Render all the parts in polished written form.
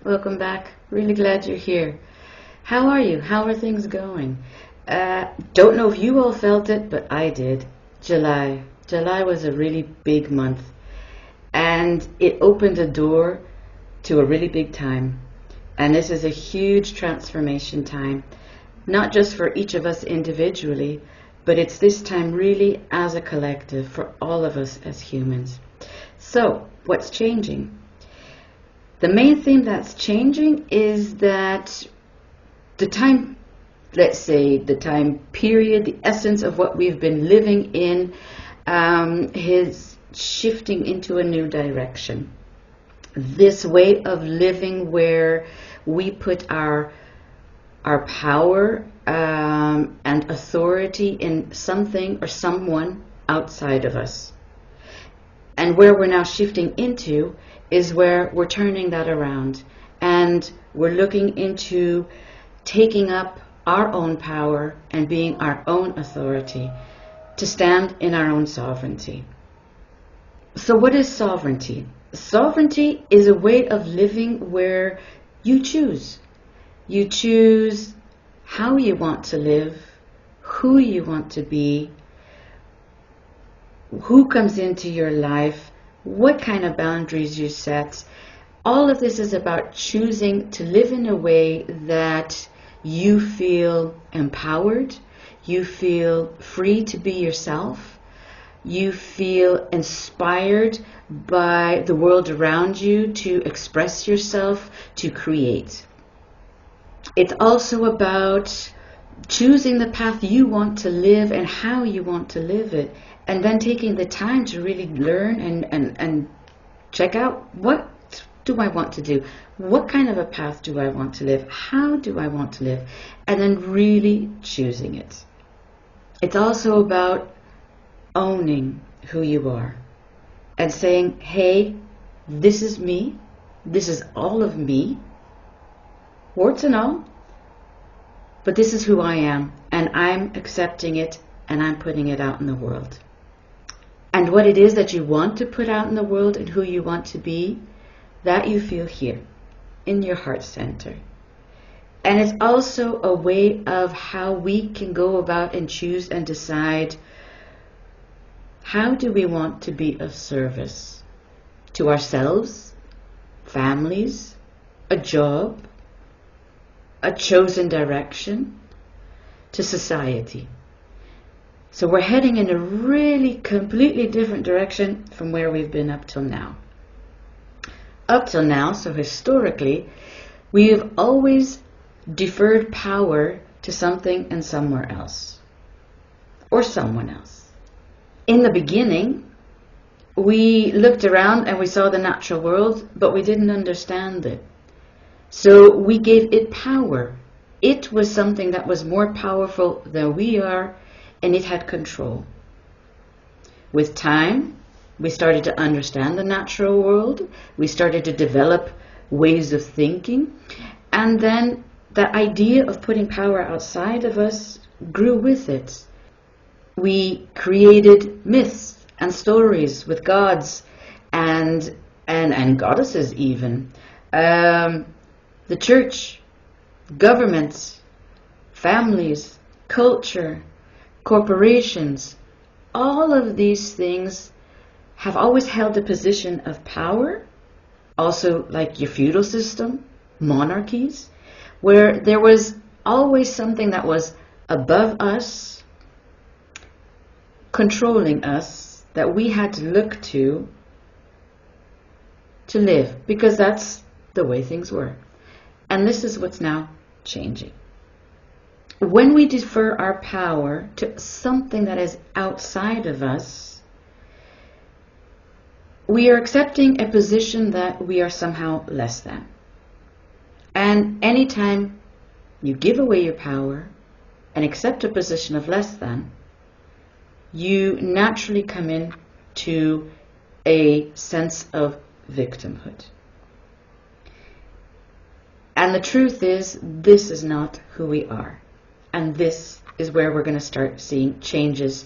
welcome back. Really glad you're here. How are you? How are things going? Don't know if you all felt it, but I did. July. July was a really big month, and it opened a door to a really big time. And this is a huge transformation time, not just for each of us individually, but it's this time really as a collective for all of us as humans. So, what's changing? The main theme that's changing is that the time, let's say the time period, the essence of what we've been living in is shifting into a new direction. This way of living where we put our power and authority in something or someone outside of us. And where we're now shifting into is where we're turning that around, and we're looking into taking up our own power and being our own authority to stand in our own sovereignty. So what is sovereignty? Sovereignty is a way of living where you choose. You choose how you want to live, who you want to be, who comes into your life, what kind of boundaries you set. All of this is about choosing to live in a way that you feel empowered, you feel free to be yourself, you feel inspired by the world around you to express yourself, to create. It's also about choosing the path you want to live and how you want to live it, and then taking the time to really learn and check out, what do I want to do? What kind of a path do I want to live? How do I want to live? And then really choosing it. It's also about owning who you are and saying, hey, this is me. This is all of me. Warts and all. But this is who I am, and I'm accepting it, and I'm putting it out in the world. And what it is that you want to put out in the world and who you want to be, that you feel here in your heart center. And it's also a way of how we can go about and choose and decide, how do we want to be of service to ourselves, families, a job, a chosen direction, to society. So we're heading in a really completely different direction from where we've been up till now. Up till now, so historically, we have always deferred power to something and somewhere else, or someone else. In the beginning, we looked around and we saw the natural world, but we didn't understand it. So we gave it power. It was something that was more powerful than we are, and it had control. With time, we started to understand the natural world. We started to develop ways of thinking. And then that idea of putting power outside of us grew with it. We created myths and stories with gods and goddesses even. The church, governments, families, culture, corporations, all of these things have always held a position of power, also like your feudal system, monarchies, where there was always something that was above us, controlling us, that we had to look to live, because that's the way things were. And this is what's now changing. When we defer our power to something that is outside of us, we are accepting a position that we are somehow less than. And anytime you give away your power and accept a position of less than, you naturally come in to a sense of victimhood. And the truth is, this is not who we are. And this is where we're going to start seeing changes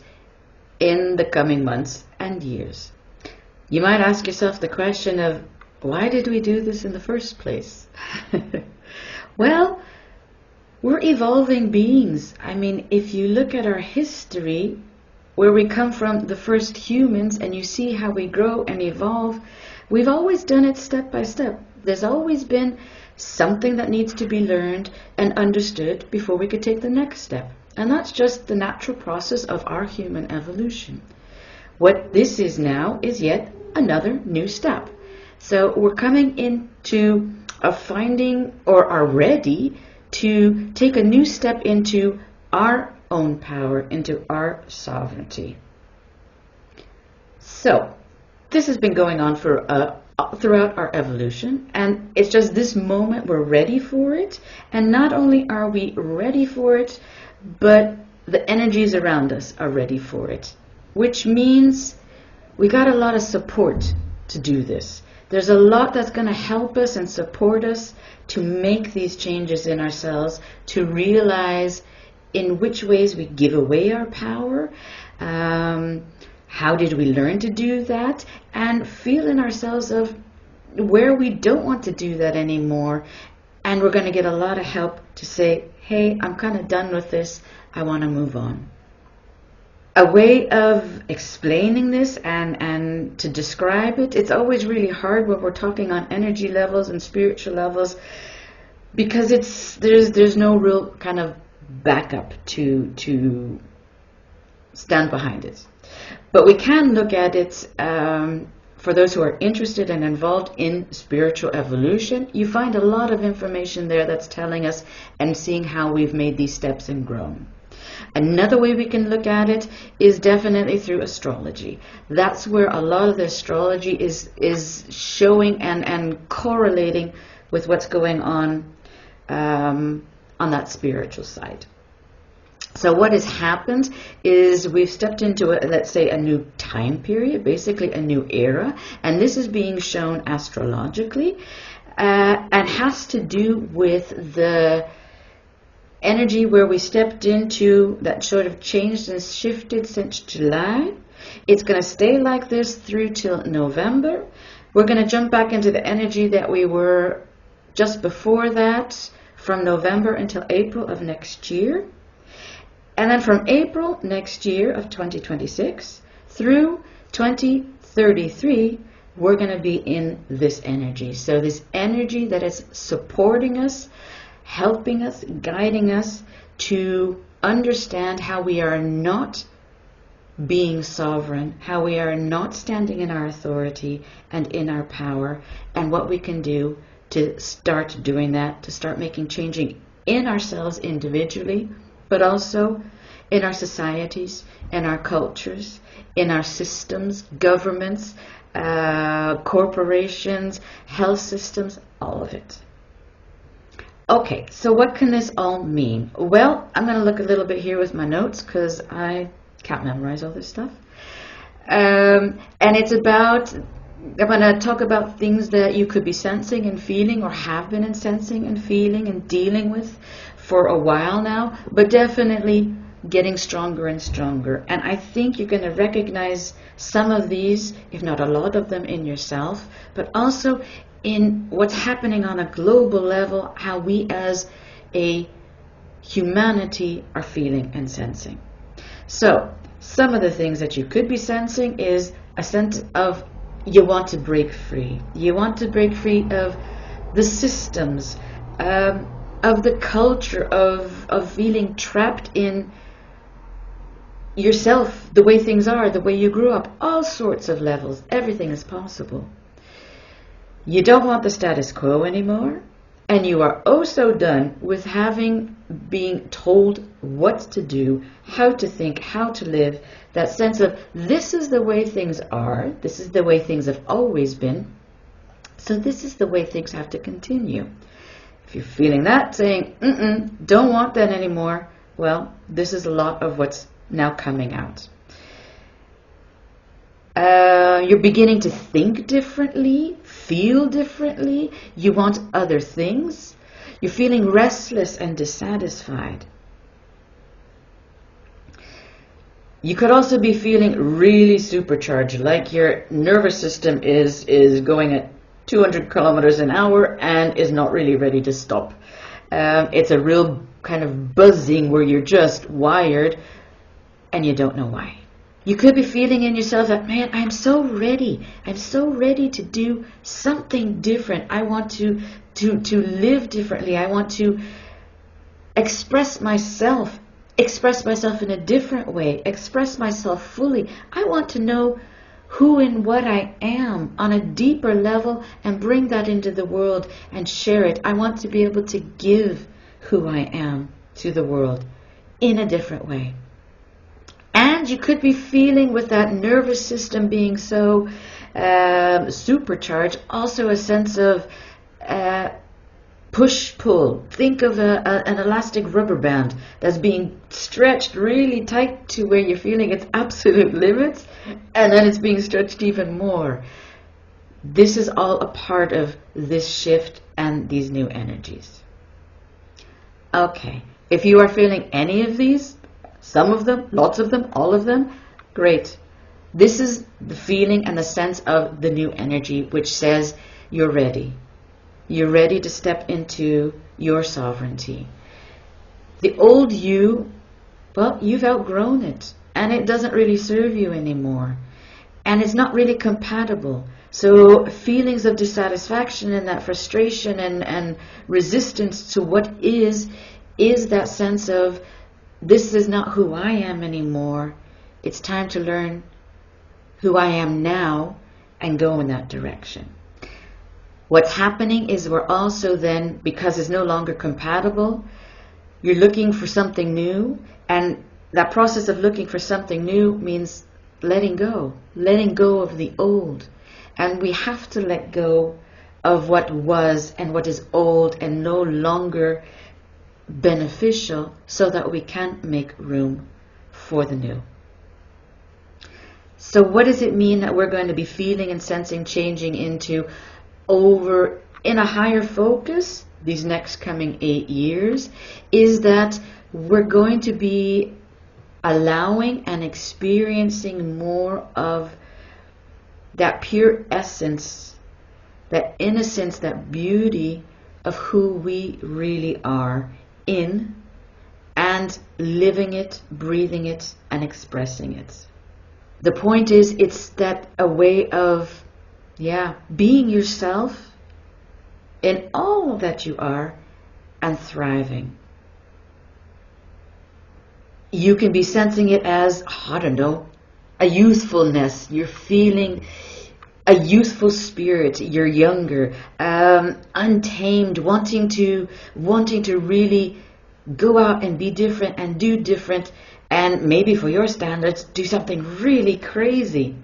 in the coming months and years. You might ask yourself the question of, Why did we do this in the first place? Well, we're evolving beings. I mean, if you look at our history, where we come from, the first humans, and you see how we grow and evolve, we've always done it step by step. There's always been something that needs to be learned and understood before we could take the next step. And that's just the natural process of our human evolution. What this is now is yet another new step. So we're coming into a finding, or are ready to take a new step into our own power, into our sovereignty. So this has been going on for throughout our evolution, and it's just this moment we're ready for it. And not only are we ready for it, but the energies around us are ready for it, which means we got a lot of support to do this. There's a lot that's going to help us and support us to make these changes in ourselves, to realize in which ways we give away our power, how did we learn to do that, and feel in ourselves of where we don't want to do that anymore. And we're going to get a lot of help to say, hey, I'm kind of done with this, I want to move on. A way of explaining this and to describe it, it's always really hard when we're talking on energy levels and spiritual levels, because there's no real kind of backup to stand behind it. But we can look at it for those who are interested and involved in spiritual evolution. You find a lot of information there that's telling us and seeing how we've made these steps and grown. Another way we can look at it is definitely through astrology. That's where a lot of the astrology is showing and correlating with what's going on that spiritual side. So what has happened is we've stepped into, let's say, a new time period, basically a new era, and this is being shown astrologically, and has to do with the energy where we stepped into that sort of changed and shifted since July. It's going to stay like this through till November. We're going to jump back into the energy that we were just before that, from November until April of next year. And then from April next year of 2026 through 2033, we're going to be in this energy. So this energy that is supporting us, helping us, guiding us to understand how we are not being sovereign, how we are not standing in our authority and in our power, and what we can do to start doing that, to start making changing in ourselves individually, but also in our societies, in our cultures, in our systems, governments, corporations, health systems, all of it. Okay, so what can this all mean? Well, I'm going to look a little bit here with my notes because I can't memorize all this stuff. And it's about, I'm going to talk about things that you could be sensing and feeling, or have been sensing and feeling and dealing with for a while now, but definitely getting stronger and stronger. And I think you're going to recognize some of these, if not a lot of them, in yourself, but also in what's happening on a global level, how we as a humanity are feeling and sensing. So some of the things that you could be sensing is a sense of you want to break free. You want to break free of the systems, of the culture, of feeling trapped in yourself, the way things are, the way you grew up, all sorts of levels. Everything is possible. You don't want the status quo anymore, and you are oh so done with being told what to do, how to think, how to live. That sense of this is the way things are, this is the way things have always been, so this is the way things have to continue. If you're feeling that, saying, don't want that anymore, well, this is a lot of what's now coming out. You're beginning to think differently, feel differently, you want other things, you're feeling restless and dissatisfied. You could also be feeling really supercharged, like your nervous system is going at 200 kilometers an hour and is not really ready to stop. It's a real kind of buzzing where you're just wired and you don't know why. You could be feeling in yourself that, man, I'm so ready. I'm so ready to do something different. I want to live differently. I want to express myself in a different way, express myself fully. I want to know who and what I am on a deeper level and bring that into the world and share it. I want to be able to give who I am to the world in a different way. And you could be feeling, with that nervous system being so supercharged, also a sense of push-pull. Think of an elastic rubber band that's being stretched really tight to where you're feeling its absolute limits, and then it's being stretched even more. This is all a part of this shift and these new energies. Okay, if you are feeling any of these, some of them, lots of them, all of them, great. This is the feeling and the sense of the new energy, which says you're ready. You're ready to step into your sovereignty. The old you, well, you've outgrown it, and it doesn't really serve you anymore. And it's not really compatible. So feelings of dissatisfaction and that frustration and resistance to what is that sense of, this is not who I am anymore. It's time to learn who I am now and go in that direction. What's happening is we're also then, because it's no longer compatible, you're looking for something new, and that process of looking for something new means letting go of the old. And we have to let go of what was and what is old and no longer beneficial, so that we can make room for the new. So what does it mean that we're going to be feeling and sensing changing into over in a higher focus these next coming 8 years? Is that we're going to be allowing and experiencing more of that pure essence, that innocence, that beauty of who we really are in, and living it, breathing it, and expressing it. The point is, it's that a way of being yourself in all that you are and thriving. You can be sensing it as, I don't know, a youthfulness. You're feeling a youthful spirit. You're younger, untamed, wanting to really go out and be different and do different, and maybe for your standards, do something really crazy.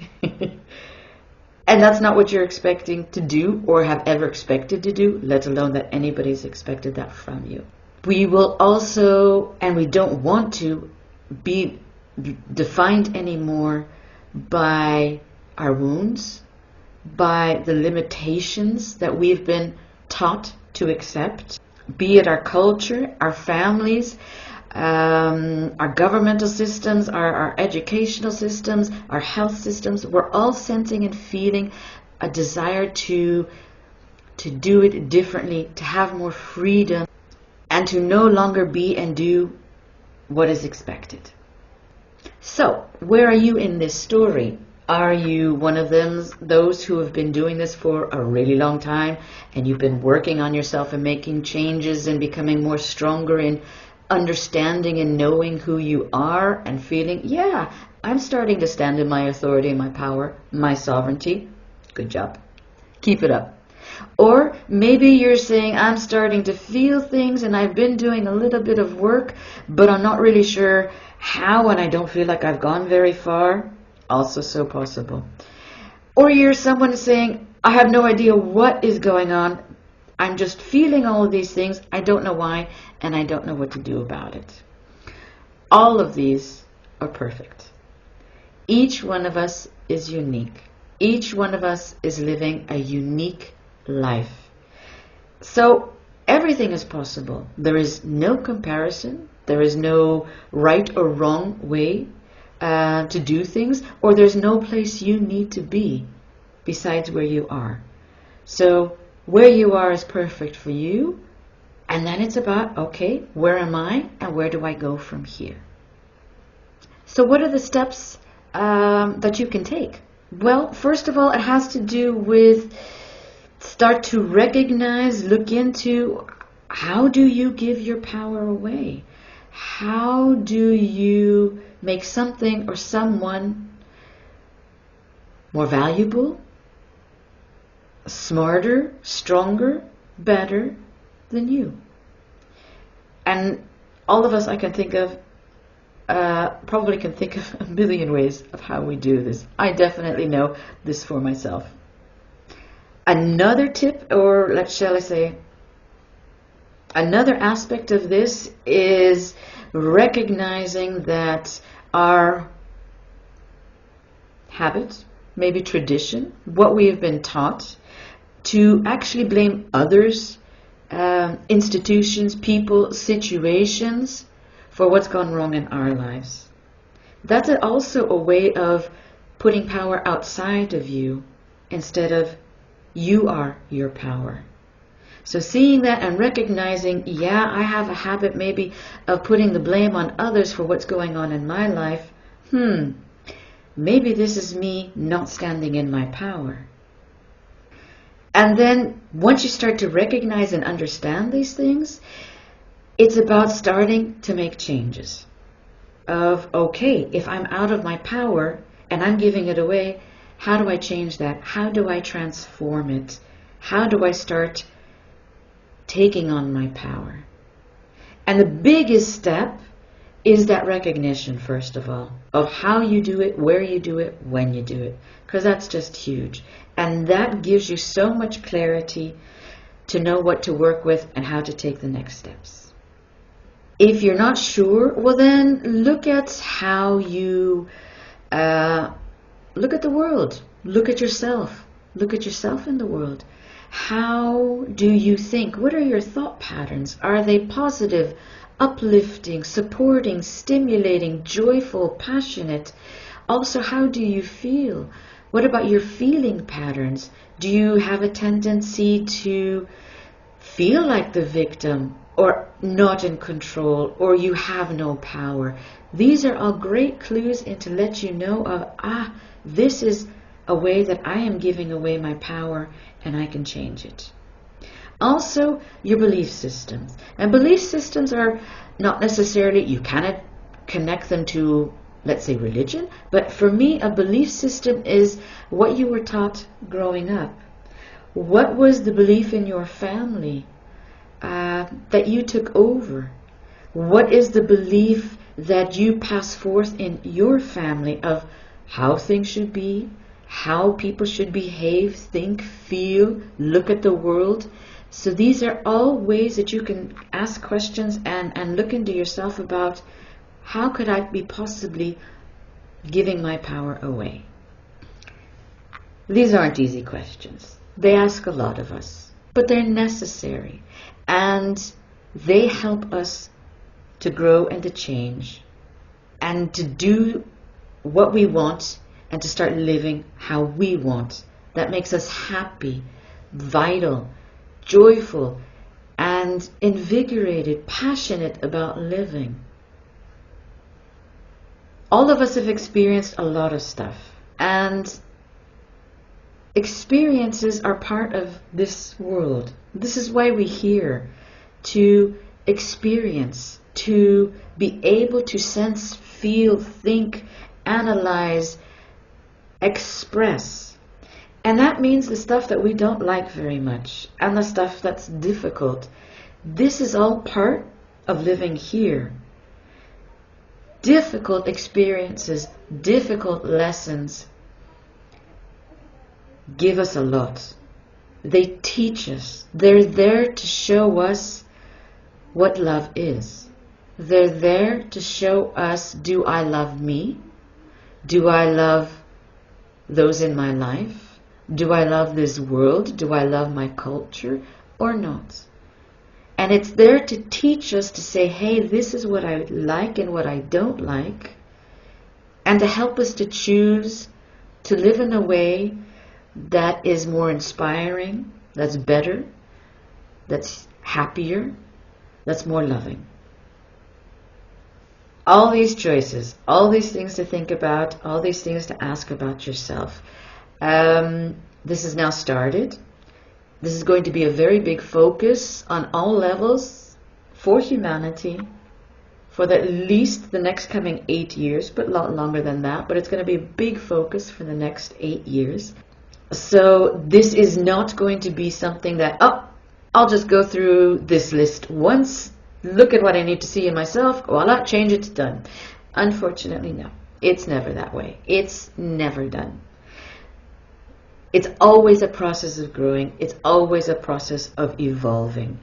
And that's not what you're expecting to do or have ever expected to do, let alone that anybody's expected that from you. We will also, and we don't want to, be defined anymore by our wounds, by the limitations that we've been taught to accept, be it our culture, our families, our governmental systems, our educational systems, our health systems. We're all sensing and feeling a desire to do it differently, to have more freedom, and to no longer be and do what is expected. So, where are you in this story? Are you one of those who have been doing this for a really long time, and you've been working on yourself and making changes and becoming more stronger in understanding and knowing who you are and feeling, I'm starting to stand in my authority and my power, my sovereignty? Good job. Keep it up. Or maybe you're saying, I'm starting to feel things and I've been doing a little bit of work, but I'm not really sure how, and I don't feel like I've gone very far. Also so possible. Or you're someone saying, I have no idea what is going on. I'm just feeling all of these things. I don't know why, and I don't know what to do about it. All of these are perfect. Each one of us is unique. Each one of us is living a unique life. So everything is possible. There is no comparison. There is no right or wrong way to do things, or there's no place you need to be besides where you are. So where you are is perfect for you. And then it's about, okay, where am I and where do I go from here? So what are the steps that you can take? Well, first of all, it has to do with start to recognize, look into, how do you give your power away? How do you make something or someone more valuable, smarter, stronger, better than you? And all of us, I can think of, probably can think of a million ways of how we do this. I definitely know this for myself. Another tip, or shall I say, another aspect of this is recognizing that our habit, maybe tradition, what we have been taught, to actually blame others, institutions, people, situations for what's gone wrong in our lives. That's also a way of putting power outside of you instead of you are your power. So seeing that and recognizing, yeah, I have a habit maybe of putting the blame on others for what's going on in my life. Maybe this is me not standing in my power. And then once you start to recognize and understand these things, it's about starting to make changes. Of, okay, if I'm out of my power and I'm giving it away, how do I change that? How do I transform it? How do I start taking on my power? And the biggest step is that recognition, first of all, of how you do it, where you do it, when you do it. Because that's just huge. And that gives you so much clarity to know what to work with and how to take the next steps. If you're not sure, well then look at how you look at the world. Look at yourself. Look at yourself in the world. How do you think? What are your thought patterns? Are they positive, uplifting, supporting, stimulating, joyful, passionate? Also, how do you feel? What about your feeling patterns? Do you have a tendency to feel like the victim or not in control, or you have no power? These are all great clues in to let you know of, this is a way that I am giving away my power and I can change it. Also, your belief systems. And belief systems are not necessarily, you cannot connect them to, let's say, religion, but for me, a belief system is what you were taught growing up. What was the belief in your family that you took over? What is the belief that you pass forth in your family of how things should be, how people should behave, think, feel, look at the world? So these are all ways that you can ask questions and look into yourself about, how could I be possibly giving my power away? These aren't easy questions. They ask a lot of us, but they're necessary, and they help us to grow and to change and to do what we want and to start living how we want. That makes us happy, vital, joyful, and invigorated, passionate about living. All of us have experienced a lot of stuff, and experiences are part of this world. This is why we're here, to experience, to be able to sense, feel, think, analyze, express. And that means the stuff that we don't like very much and the stuff that's difficult. This is all part of living here. Difficult experiences, difficult lessons give us a lot. They teach us. They're there to show us what love is. They're there to show us, do I love me? Do I love those in my life? Do I love this world? Do I love my culture or not? And it's there to teach us to say, hey, this is what I like and what I don't like, and to help us to choose to live in a way that is more inspiring, that's better, that's happier, that's more loving. All these choices, all these things to think about, all these things to ask about yourself. This is now started. This is going to be a very big focus on all levels for humanity for at least the next coming 8 years, but a lot longer than that. But it's going to be a big focus for the next 8 years. So this is not going to be something that, oh, I'll just go through this list once, look at what I need to see in myself, voila, change it, done. Unfortunately, no. It's never that way. It's never done. It's always a process of growing. It's always a process of evolving.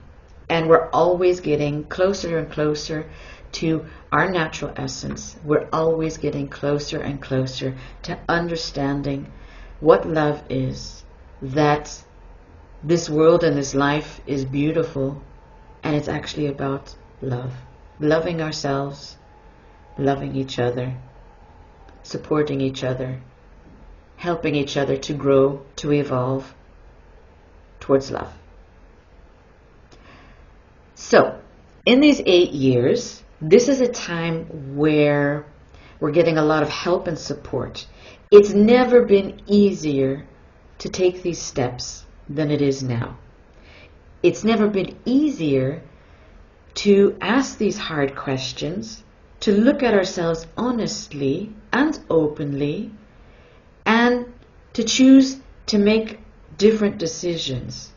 And we're always getting closer and closer to our natural essence. We're always getting closer and closer to understanding what love is, that this world and this life is beautiful, and it's actually about love. Loving ourselves, loving each other, supporting each other, helping each other to grow, to evolve towards love. So, in these 8 years, this is a time where we're getting a lot of help and support. It's never been easier to take these steps than it is now. It's never been easier to ask these hard questions, to look at ourselves honestly and openly, and to choose to make different decisions.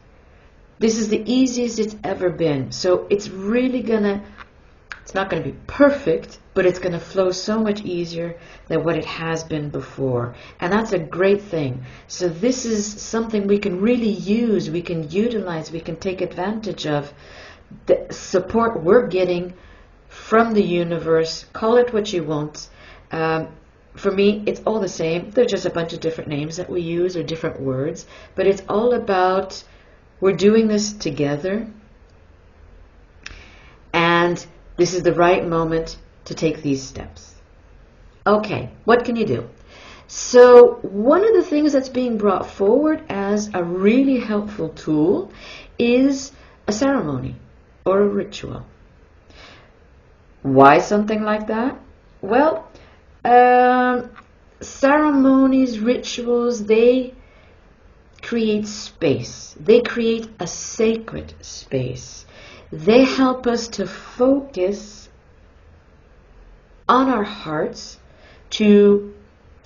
This is the easiest it's ever been. So it's really it's not gonna be perfect, but it's gonna flow so much easier than what it has been before. And that's a great thing. So this is something we can really use, we can utilize, we can take advantage of. The support we're getting from the universe, call it what you want. For me, it's all the same. They're just a bunch of different names that we use or different words. But it's all about we're doing this together. And this is the right moment to take these steps. Okay, what can you do? So one of the things that's being brought forward as a really helpful tool is a ceremony or a ritual. Why something like that? Well, ceremonies, rituals, they create space. They create a sacred space. They help us to focus on our hearts, to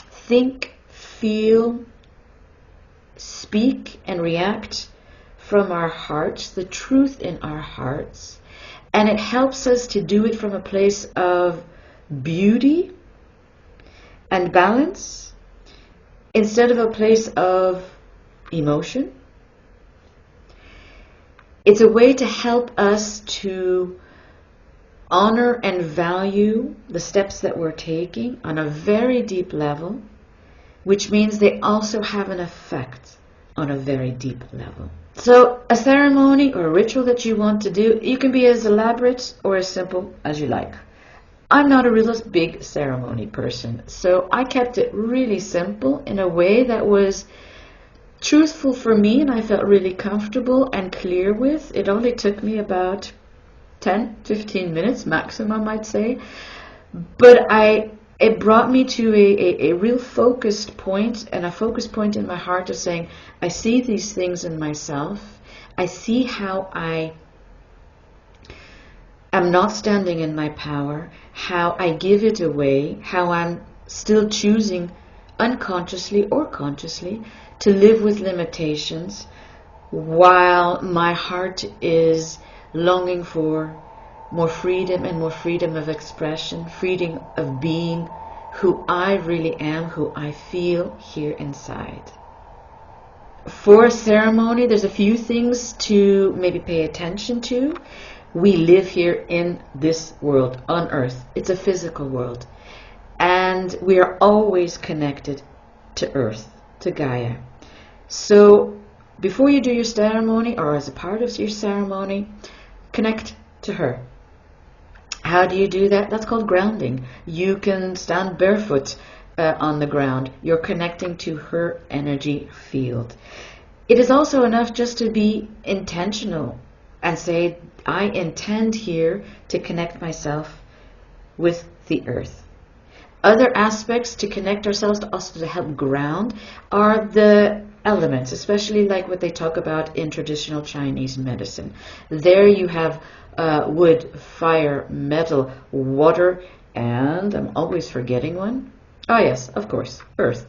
think, feel, speak, and react from our hearts, the truth in our hearts. And it helps us to do it from a place of beauty and balance instead of a place of emotion. It's a way to help us to honor and value the steps that we're taking on a very deep level, which means they also have an effect on a very deep level. So a ceremony or a ritual that you want to do, you can be as elaborate or as simple as you like. I'm not a real big ceremony person, so I kept it really simple in a way that was truthful for me and I felt really comfortable and clear with. It only took me about 10-15 minutes maximum, I'd say, but it brought me to a real focused point, and a focused point in my heart of saying, I see these things in myself. I see how I am not standing in my power, how I give it away, how I'm still choosing unconsciously or consciously to live with limitations while my heart is longing for more freedom and more freedom of expression, freedom of being who I really am, who I feel here inside. For a ceremony, there's a few things to maybe pay attention to. We live here in this world, on Earth. It's a physical world. And we are always connected to Earth, to Gaia. So before you do your ceremony, or as a part of your ceremony, connect to her. How do you do that? That's called grounding. You can stand barefoot on the ground. You're connecting to her energy field. It is also enough just to be intentional and say, I intend here to connect myself with the earth. Other aspects to connect ourselves to, also to help ground, are the elements, especially like what they talk about in traditional Chinese medicine. There you have wood, fire, metal, water, and I'm always forgetting one. Oh yes, of course, earth.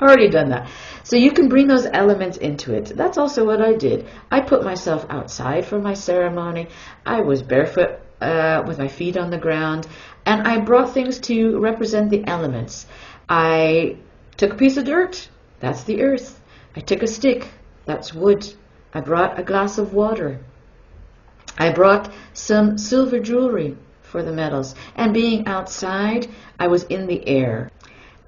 Already done that. So you can bring those elements into it. That's also what I did. I put myself outside for my ceremony. I was barefoot with my feet on the ground, and I brought things to represent the elements. I took a piece of dirt. That's the earth. I took a stick. That's wood. I brought a glass of water. I brought some silver jewelry for the metals. And being outside, I was in the air.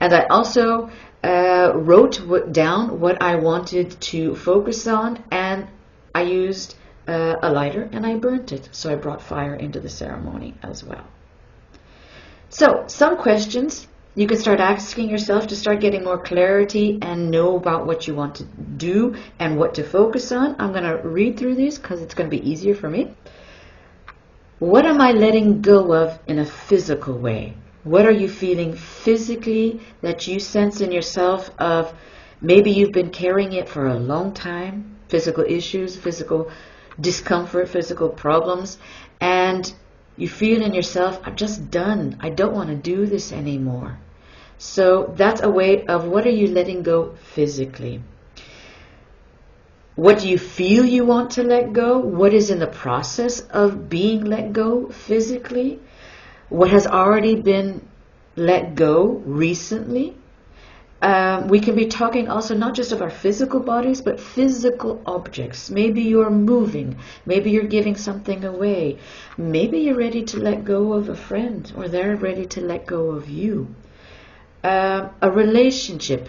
And I also wrote down what I wanted to focus on, and I used a lighter and I burnt it. So I brought fire into the ceremony as well. So some questions you can start asking yourself to start getting more clarity and know about what you want to do and what to focus on. I'm going to read through these because it's going to be easier for me. What am I letting go of in a physical way? What are you feeling physically that you sense in yourself of maybe you've been carrying it for a long time, physical issues, physical discomfort, physical problems, and you feel in yourself, I'm just done. I don't want to do this anymore. So that's a way of what are you letting go physically? What do you feel you want to let go? What is in the process of being let go physically? What has already been let go recently? We can be talking also not just of our physical bodies, but physical objects. Maybe you're moving. Maybe you're giving something away. Maybe you're ready to let go of a friend, or they're ready to let go of you. A relationship,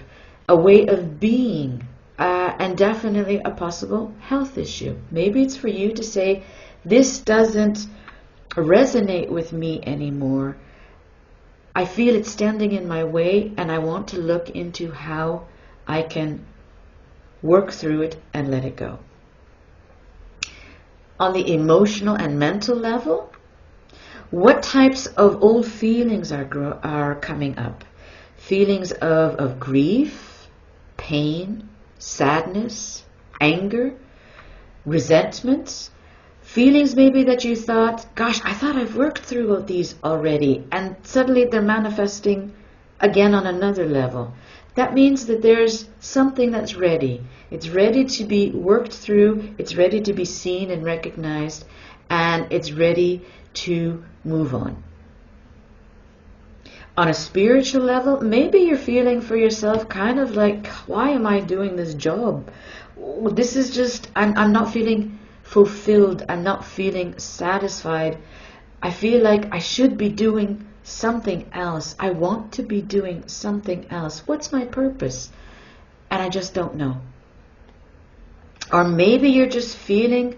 a way of being, and definitely a possible health issue. Maybe it's for you to say, this doesn't resonate with me anymore. I feel it's standing in my way, and I want to look into how I can work through it and let it go. On the emotional and mental level, what types of old feelings are coming up? Feelings of grief, pain, sadness, anger, resentments. Feelings maybe that you thought, gosh, I thought I've worked through all these already, and suddenly they're manifesting again on another level. That means that there's something that's ready. It's ready to be worked through, it's ready to be seen and recognized, and it's ready to move on. On a spiritual level, maybe you're feeling for yourself kind of like, why am I doing this job? This is just, I'm not feeling fulfilled. I'm not feeling satisfied. I feel like I should be doing something else. I want to be doing something else. What's my purpose? And I just don't know. Or maybe you're just feeling,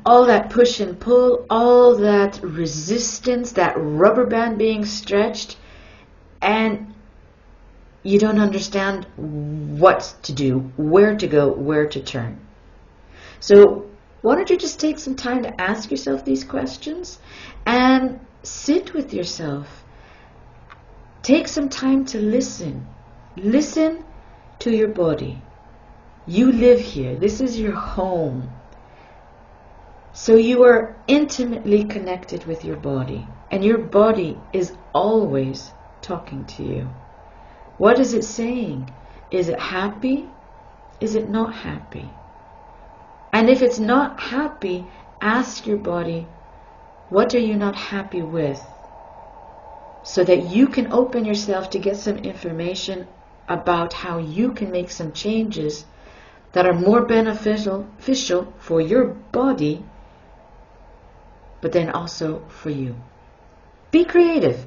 all that push and pull, all that resistance, that rubber band being stretched, and you don't understand what to do, where to go, where to turn. So why don't you just take some time to ask yourself these questions and sit with yourself. Take some time to listen. Listen to your body. You live here. This is your home. So you are intimately connected with your body, and your body is always talking to you. What is it saying? Is it happy? Is it not happy? And if it's not happy, ask your body, what are you not happy with? So that you can open yourself to get some information about how you can make some changes that are more beneficial for your body, but then also for you. Be creative.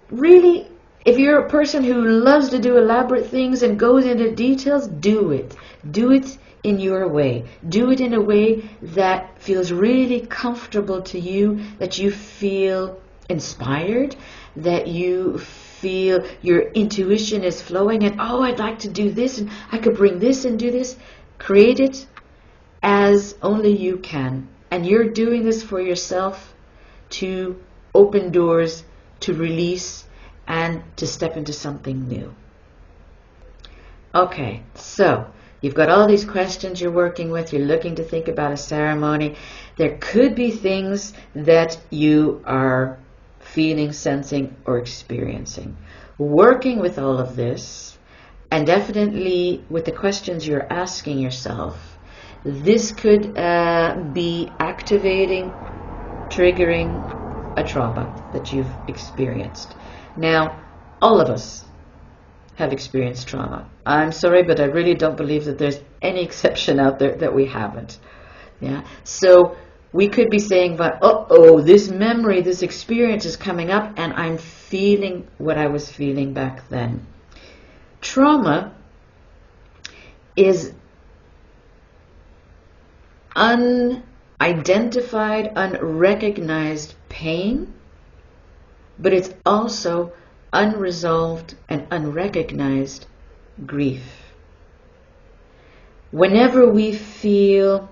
Really, if you're a person who loves to do elaborate things and goes into details, do it. Do it in your way. Do it in a way that feels really comfortable to you, that you feel inspired, that you feel your intuition is flowing and, oh, I'd like to do this and I could bring this and do this. Create it as only you can. And you're doing this for yourself to open doors, to release, and to step into something new. Okay, so you've got all these questions you're working with. You're looking to think about a ceremony. There could be things that you are feeling, sensing, or experiencing. Working with all of this, and definitely with the questions you're asking yourself, this could be activating, triggering a trauma that you've experienced. Now, all of us have experienced trauma. I'm sorry, but I really don't believe that there's any exception out there that we haven't. Yeah. So we could be saying, but this memory, this experience is coming up and I'm feeling what I was feeling back then. Trauma is unidentified, unrecognized pain, but it's also unresolved and unrecognized grief. Whenever we feel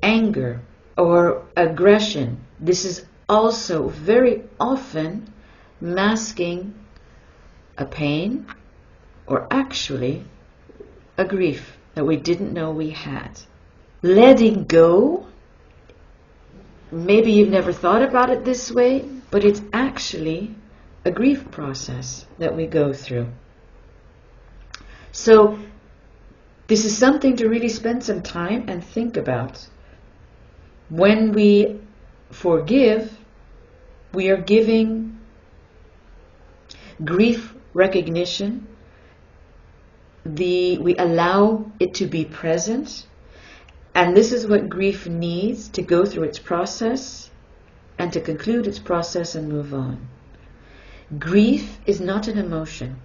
anger or aggression, this is also very often masking a pain or actually a grief that we didn't know we had. Letting go, maybe you've never thought about it this way, but it's actually a grief process that we go through. So this is something to really spend some time and think about. When we forgive, we are giving grief recognition. We allow it to be present, and this is what grief needs to go through its process and to conclude its process and move on. Grief is not an emotion.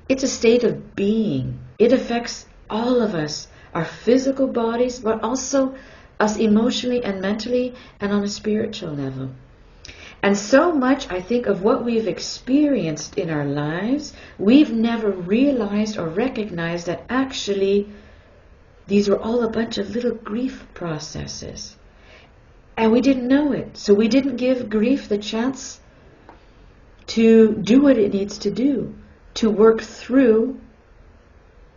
It's a state of being. It affects all of us, our physical bodies, but also us emotionally and mentally and on a spiritual level. And so much, I think, of what we've experienced in our lives, we've never realized or recognized that actually these were all a bunch of little grief processes. And we didn't know it. So we didn't give grief the chance to do what it needs to do, to work through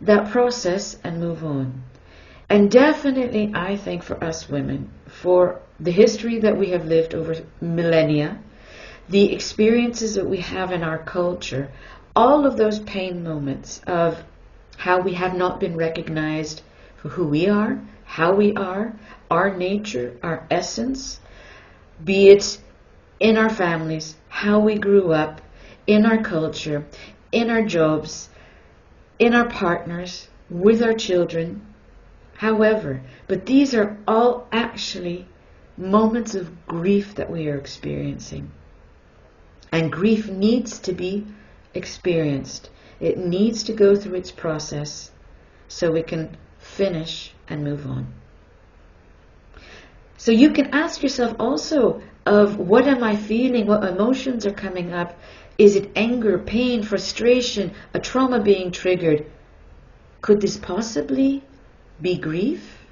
that process and move on. And definitely, I think for us women, for the history that we have lived over millennia, the experiences that we have in our culture, all of those pain moments of how we have not been recognized for who we are, how we are, our nature, our essence, be it in our families, how we grew up, in our culture, in our jobs, in our partners, with our children, however. But these are all actually moments of grief that we are experiencing. And grief needs to be experienced. It needs to go through its process so we can finish and move on. So you can ask yourself also of what am I feeling, what emotions are coming up. Is it anger, pain, frustration, a trauma being triggered? Could this possibly be grief?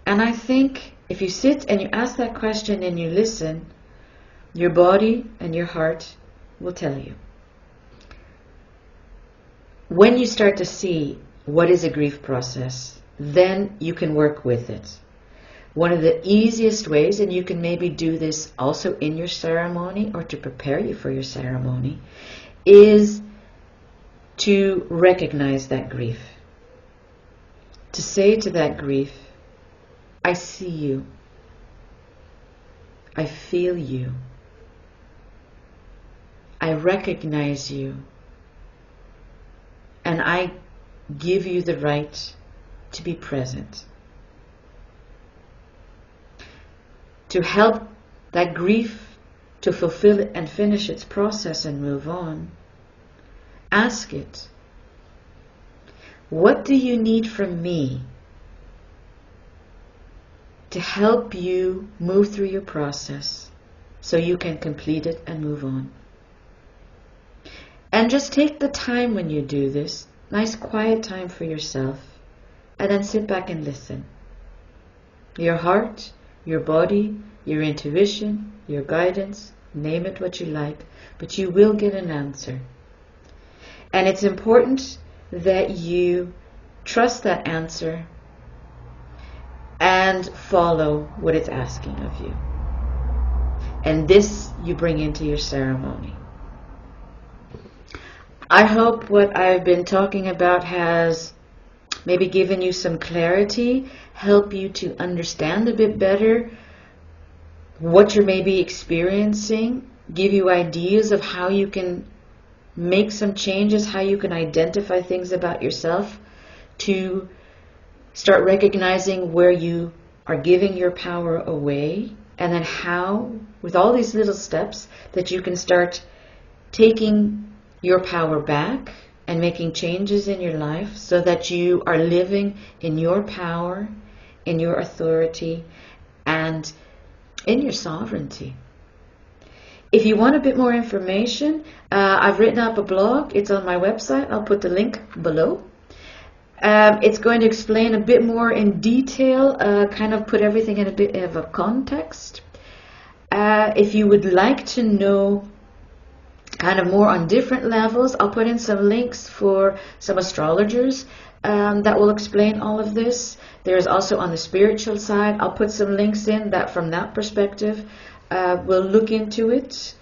And I think if you sit and you ask that question and you listen, your body and your heart will tell you. When you start to see what is a grief process, then you can work with it. One of the easiest ways, and you can maybe do this also in your ceremony or to prepare you for your ceremony, is to recognize that grief. To say to that grief, I see you. I feel you. I recognize you. And I give you the right to be present. To help that grief to fulfill it and finish its process and move on, ask it, what do you need from me to help you move through your process so you can complete it and move on? And just take the time when you do this, nice quiet time for yourself, and then sit back and listen. Your heart, your body, your intuition, your guidance, name it what you like, but you will get an answer. And it's important that you trust that answer and follow what it's asking of you. And this you bring into your ceremony. I hope what I've been talking about has maybe given you some clarity, help you to understand a bit better what you're maybe experiencing, give you ideas of how you can make some changes, how you can identify things about yourself to start recognizing where you are giving your power away, and then how, with all these little steps, that you can start taking your power back and making changes in your life so that you are living in your power, in your authority, and in your sovereignty. If you want a bit more information, I've written up a blog. It's on my website. I'll put the link below. It's going to explain a bit more in detail, kind of put everything in a bit of a context. If you would like to know kind of more on different levels, I'll put in some links for some astrologers that will explain all of this. There's also on the spiritual side, I'll put some links in that from that perspective. We'll look into it.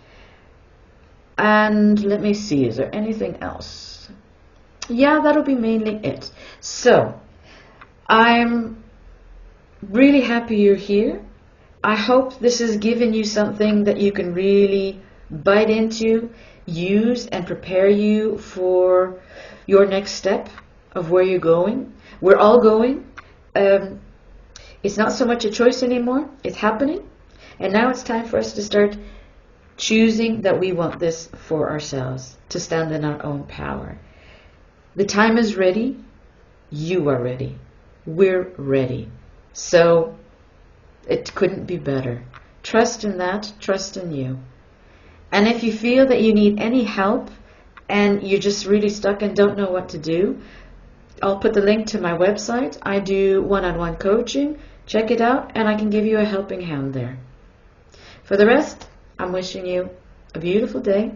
And let me see, is there anything else? Yeah, that'll be mainly it. So, I'm really happy you're here. I hope this has given you something that you can really bite into, use, and prepare you for your next step of where you're going. We're all going. It's not so much a choice anymore. It's happening. And now it's time for us to start choosing that we want this for ourselves, to stand in our own power. The time is ready. You are ready. We're ready. So it couldn't be better. Trust in that. Trust in you. And if you feel that you need any help and you're just really stuck and don't know what to do, I'll put the link to my website. I do one-on-one coaching. Check it out and I can give you a helping hand there. For the rest, I'm wishing you a beautiful day.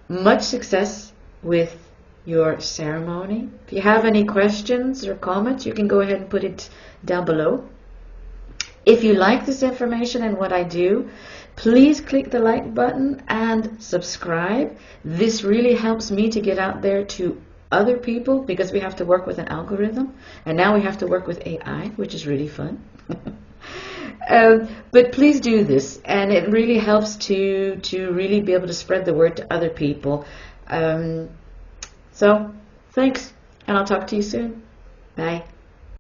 Much success with your ceremony. If you have any questions or comments, you can go ahead and put it down below. If you like this information and what I do, please click the like button and subscribe. This really helps me to get out there to other people because we have to work with an algorithm and now we have to work with AI, which is really fun. But please do this, and it really helps to really be able to spread the word to other people. So thanks, and I'll talk to you soon. Bye.